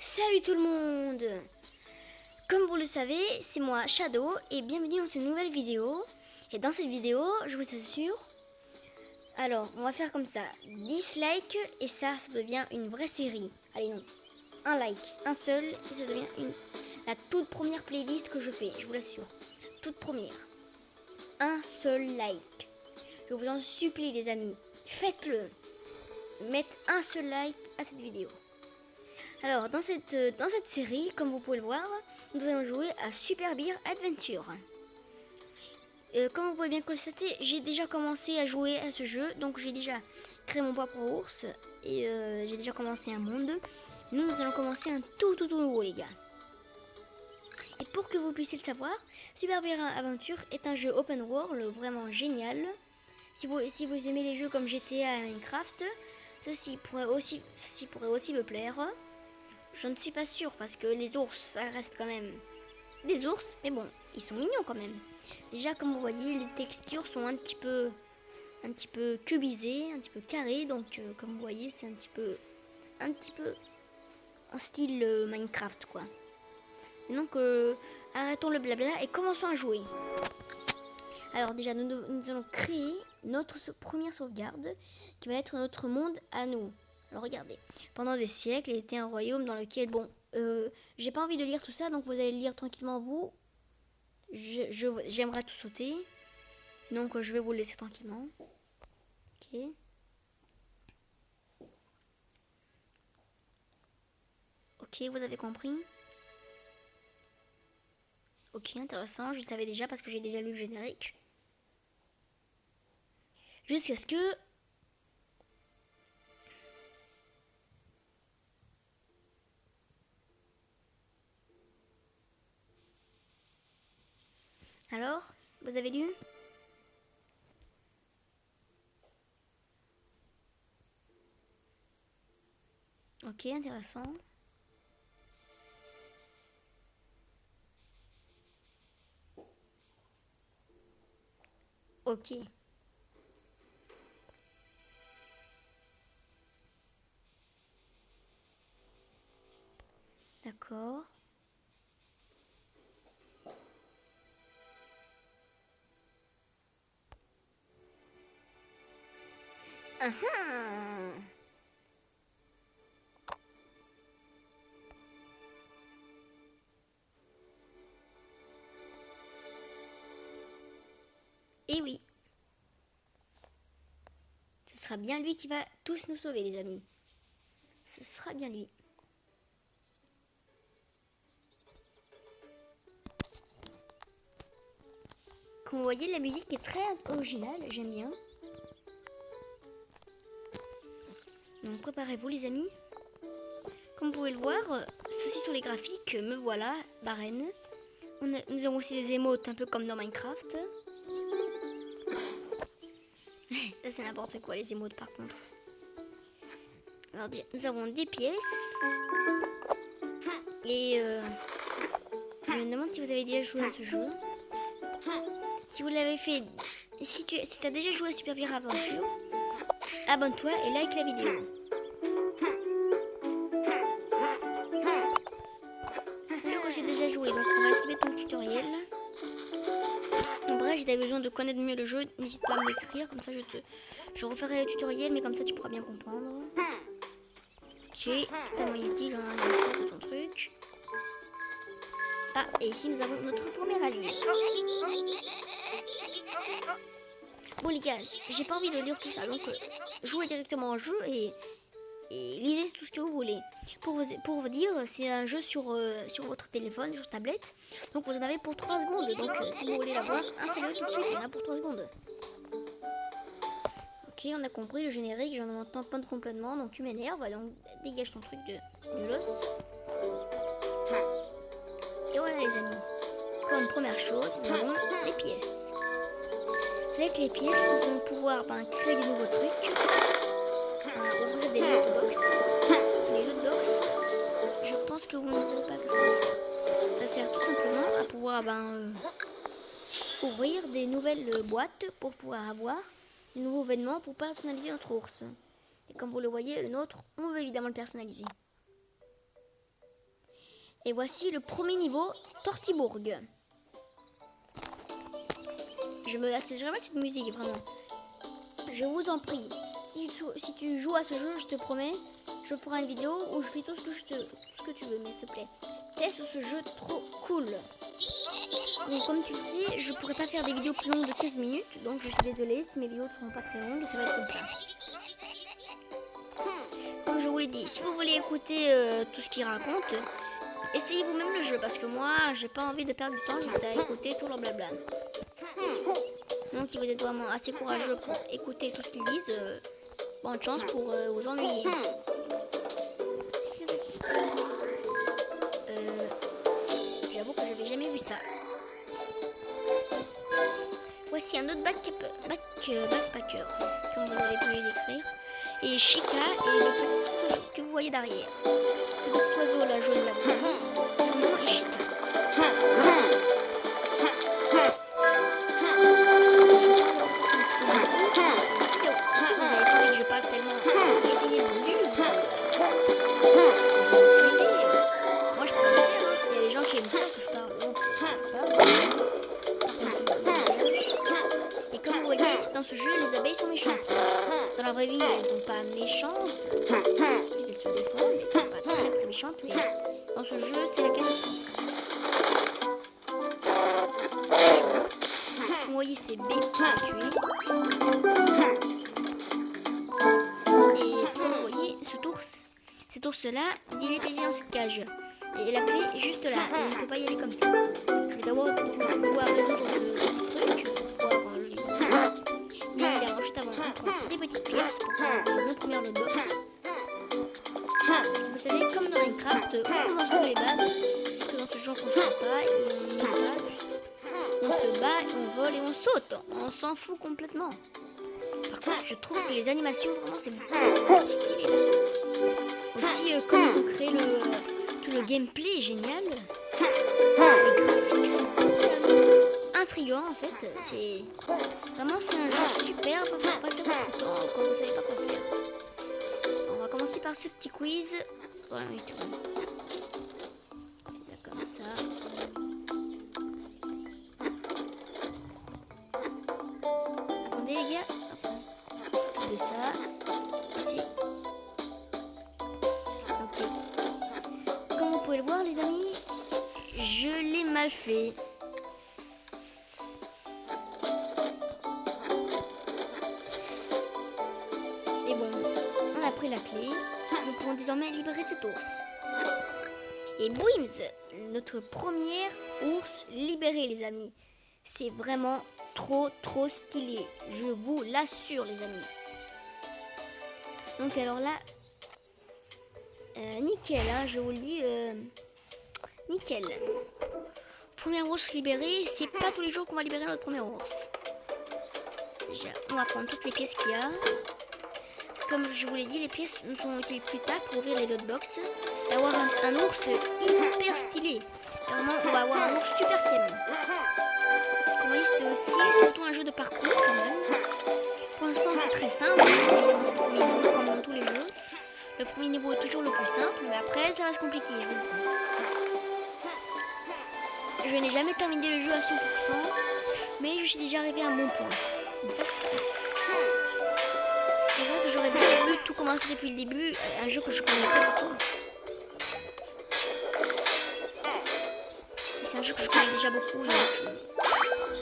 Salut tout le monde! Comme vous le savez, c'est moi Shadow et bienvenue dans une nouvelle vidéo. Et dans cette vidéo, je vous assure, alors on va faire comme ça, 10 likes et ça devient une vraie série. Allez non, un like, un seul et ça devient la toute première playlist que je fais, je vous l'assure. Toute première. Un seul like. Je vous en supplie les amis, faites-le. Mettez un seul like à cette vidéo. Alors, dans cette série, comme vous pouvez le voir, nous allons jouer à Super Bear Adventure. Comme vous pouvez bien constater, j'ai déjà commencé à jouer à ce jeu. Donc, j'ai déjà créé mon propre ours. Et j'ai déjà commencé un monde. Nous allons commencer un tout nouveau, les gars. Et pour que vous puissiez le savoir, Super Bear Adventure est un jeu open world vraiment génial. Si vous aimez les jeux comme GTA et Minecraft, ceci pourrait aussi me plaire. Je ne suis pas sûre parce que les ours, ça reste quand même des ours, mais bon, ils sont mignons quand même. Déjà, comme vous voyez, les textures sont un petit peu cubisées, un petit peu carrées, donc comme vous voyez, c'est un petit peu en style Minecraft, quoi. Et donc, arrêtons le blabla et commençons à jouer. Alors déjà, nous allons créer notre première sauvegarde qui va être notre monde à nous. Alors regardez, pendant des siècles, il était un royaume dans lequel, bon, j'ai pas envie de lire tout ça, donc vous allez lire tranquillement vous. J'aimerais tout sauter, donc je vais vous laisser tranquillement. Ok. Ok, vous avez compris. Ok, intéressant, je le savais déjà parce que j'ai déjà lu le générique. Jusqu'à ce que... Alors, vous avez lu? Ok, intéressant. Ok. D'accord. Ah. Et oui. Ce sera bien lui qui va tous nous sauver, les amis. Ce sera bien lui. Comme vous voyez, la musique est très originale, j'aime bien. Donc préparez-vous les amis. Comme vous pouvez le voir, ceci sur les graphiques, me voilà, Barren. Nous avons aussi des émotes un peu comme dans Minecraft. Ça c'est n'importe quoi les émotes par contre. Alors nous avons des pièces. Et je me demande si vous avez déjà joué à ce jeu. Si vous l'avez fait, si tu as déjà joué à Super Bear Adventure, abonne-toi et like la vidéo. J'ai déjà joué, donc on va suivre ton tutoriel. En bref, si tu as besoin de connaître mieux le jeu, n'hésite pas à me l'écrire, comme ça je referai le tutoriel, mais comme ça tu pourras bien comprendre. Ok, tellement utile, on a ton truc. Ah, et ici nous avons notre premier allié. Bon les gars, j'ai pas envie de lire tout ça, donc jouez directement au jeu et lisez tout ce que vous voulez. Pour vous dire, c'est un jeu sur votre téléphone, sur tablette. Donc vous en avez pour 3 secondes. Donc si vous voulez l'avoir, installez-le tout de suite, il y en a pour 3 secondes. Ok, on a compris le générique, j'en entends pas complètement, donc tu m'énerves. Donc dégage ton truc de l'os. Et voilà les amis. Comme première chose, nous avons les pièces. Avec les pièces, nous allons pouvoir créer des nouveaux trucs. Ouvrir des lootbox. Les lootbox, je pense que vous ne savez pas que ça sert. Ça sert tout simplement à pouvoir ouvrir des nouvelles boîtes pour pouvoir avoir de nouveaux vêtements pour personnaliser notre ours. Et comme vous le voyez, le nôtre, on veut évidemment le personnaliser. Et voici le premier niveau, Tortibourg. Je me lasse vraiment cette musique, vraiment. Je vous en prie, si tu joues à ce jeu, je te promets, je ferai une vidéo où je fais tout ce que tu veux, mais s'il te plaît. Teste ce jeu trop cool. Donc comme tu le sais, je pourrais pas faire des vidéos plus longues de 15 minutes, donc je suis désolée si mes vidéos ne seront pas très longues, ça va être comme ça. Comme je vous l'ai dit, si vous voulez écouter tout ce qu'il raconte, essayez vous-même le jeu, parce que moi, j'ai pas envie de perdre du temps à écouter tout leur blabla. Donc il faut être vraiment assez courageux pour écouter tout ce qu'ils disent. Bonne chance pour vous ennuyer. J'avoue que j'avais jamais vu ça. Voici un autre backpacker, comme vous avez pu l'écrire. Et Chica est le petit oiseau que vous voyez derrière. Ce petit oiseau là, jaune là, son nom est Chica. Si vous avez pas envie que je parle tellement, éteignez le nul. Moi je peux le faire, hein. Il y a des gens qui aiment ça que je parle. Donc, et comme vous voyez, dans ce jeu, les abeilles sont méchantes. Dans la vraie vie, elles ne sont pas méchantes. Elles se défendent, elles ne sont pas très très méchantes. Mais dans ce jeu, c'est la catastrophe. Vous voyez, c'est B qui a tué. Et comme vous voyez, cet ours-là, il est payé dans cette cage. Et la clé est juste là. Et il ne peut pas y aller comme ça. Je vais d'abord pouvoir résoudre ce truc pour pouvoir le livre. Mais alors, juste avant, on prend des petites pièces pour faire notre première box. Vous savez, comme dans Minecraft, on commence par les bases. Parce que dans ce jeu, on ne construit pas et on n'y va juste. On se bat, on vole et on saute. On s'en fout complètement. Par contre, je trouve que les animations, vraiment, c'est beaucoup stylé. Aussi, comme ils ont créé tout le gameplay est génial. Les graphiques sont totalement intrigants, en fait. C'est un jeu superbe pour passer votre temps quand vous savez pas quoi faire. On va commencer par ce petit quiz. Voilà, comme ça. Attendez les gars. C'est ça. Ici. Ok. Comme vous pouvez le voir les amis, je l'ai mal fait. Et bon, on a pris la clé. Nous pouvons désormais libérer cet ours. Et bouims, notre premier ours libéré les amis. C'est vraiment trop stylé. Je vous l'assure les amis. Donc alors là, nickel, hein, je vous le dis, nickel. Premier ours libéré, c'est pas tous les jours qu'on va libérer notre premier ours. Déjà, on va prendre toutes les pièces qu'il y a. Comme je vous l'ai dit, les pièces nous sont utilisées plus tard pour ouvrir les lootbox. Et avoir un ours hyper stylé. Vraiment, on va avoir un ours super calme. Comme vous voyez, c'est aussi surtout un jeu de parcours quand même. Pour l'instant, c'est très simple. Comme dans tous les jeux. Le premier niveau est toujours le plus simple, mais après, ça va se compliquer, je vous le dis. Je n'ai jamais terminé le jeu à 100%, mais je suis déjà arrivé à un bon point. C'est vrai que j'aurais bien voulu tout commencer depuis le début, un jeu que je connais pas du tout. C'est un jeu que je connais déjà beaucoup, donc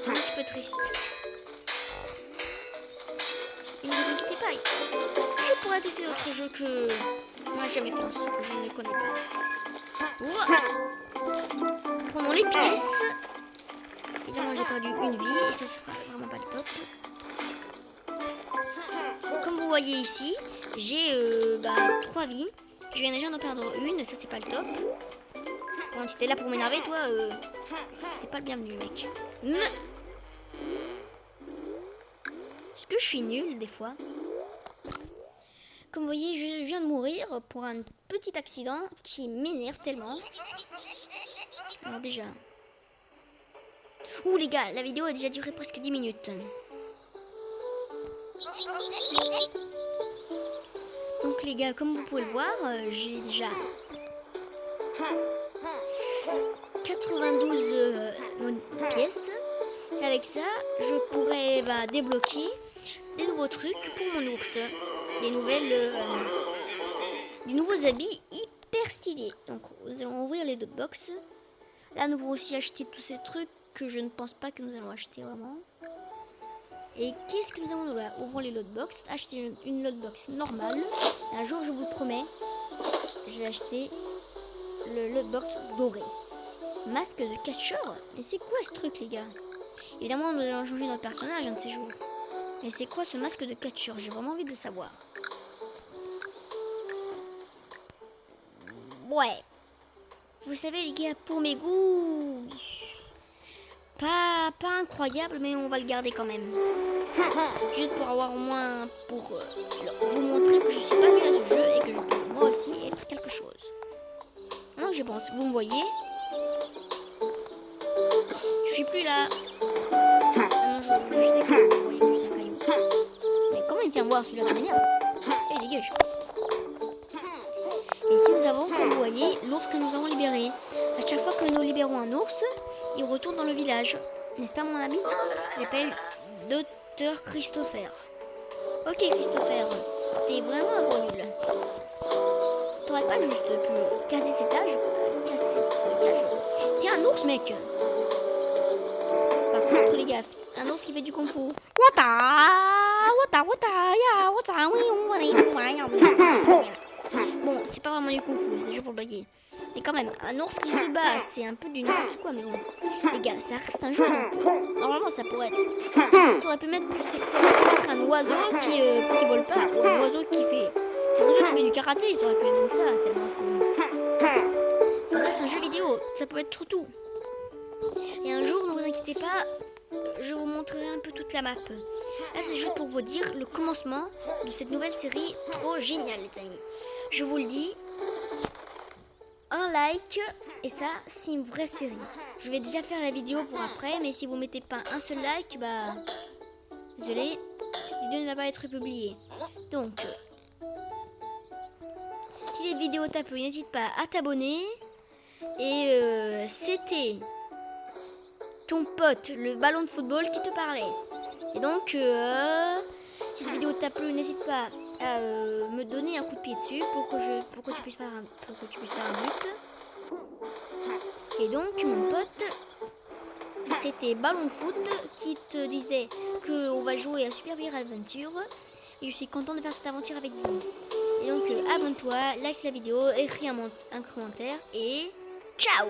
c'est un petit peu triste. Et ne vous inquiétez pas, je pourrais tester d'autres jeux que moi j'ai jamais fait, que je ne connais pas. Ouah. Prenons les pièces. Évidemment, j'ai perdu une vie et ça c'est vraiment pas le top. Comme vous voyez ici, j'ai 3 vies. Je viens déjà d'en perdre une, ça c'est pas le top. Quand tu étais là pour m'énerver, toi, t'es pas le bienvenu, mec. Est-ce que je suis nulle des fois? Comme vous voyez, je viens de mourir pour un petit accident qui m'énerve tellement. Alors déjà... Ouh les gars, la vidéo a déjà duré presque 10 minutes. Donc les gars, comme vous pouvez le voir, j'ai déjà 92 pièces. Et avec ça, je pourrais débloquer des nouveaux trucs pour mon ours. Des nouveaux habits hyper stylés. Donc nous allons ouvrir les 2 box. Là nous allons aussi acheter tous ces trucs que je ne pense pas que nous allons acheter vraiment. Et qu'est-ce que nous allons faire? Ouvrons les lootbox, acheter une lootbox normale. Et un jour je vous le promets, je vais acheter le lootbox doré. Masque de catcheur. Mais c'est quoi ce truc les gars? Évidemment nous allons changer notre personnage un de ces jours. Mais c'est quoi ce masque de catcheur? J'ai vraiment envie de le savoir. Ouais. Vous savez les gars, pour mes goûts, pas incroyable, mais on va le garder quand même. Juste pour avoir au moins, pour vous montrer que je suis pas nul à ce jeu et que je peux moi aussi être quelque chose. Non, je pense, vous me voyez. Je suis plus là. Ah non, je sais que vous voyez que je suis un caillou. Mais comment il vient voir celui-là qui m'énerve? Allez, dégage. Et ici nous avons, comme vous voyez, l'ours que nous avons libéré. À chaque fois que nous libérons un ours, il retourne dans le village. N'est-ce pas mon ami? Il s'appelle Dr Christopher. Ok Christopher, t'es vraiment un gros nul. T'aurais pas juste pu casser cet âge? Casser ce cage. Tiens un ours mec. Par contre les gars, un ours qui fait du kung fu. Bon, c'est pas vraiment du kung fu, c'est juste pour blaguer. Mais quand même, un ours qui se bat, c'est un peu du n'importe quoi, mais bon. Les gars, ça reste un jeu. Donc, normalement, ça pourrait être. Ça aurait pu mettre, un oiseau qui vole pas, ou un oiseau qui fait du karaté, ça aurait pu mettre ça, tellement c'est. Ça reste un jeu vidéo, ça peut être tout. Et un jour, ne vous inquiétez pas, je vous montrerai un peu toute la map. Là, c'est juste pour vous dire le commencement de cette nouvelle série trop géniale, les amis. Je vous le dis, un like, et ça, c'est une vraie série. Je vais déjà faire la vidéo pour après, mais si vous mettez pas un seul like, désolé, cette vidéo ne va pas être publiée. Donc, si cette vidéo t'a plu, n'hésite pas à t'abonner. Et c'était ton pote, le ballon de football, qui te parlait. Et donc, si cette vidéo t'a plu, n'hésite pas à me donner un coup de pied dessus pour que tu puisses faire un but. Et donc, mon pote, c'était Ballon de Foot qui te disait qu'on va jouer à Super Bear Adventure. Et je suis content de faire cette aventure avec vous. Et donc, abonne-toi, like la vidéo, écris un commentaire et ciao!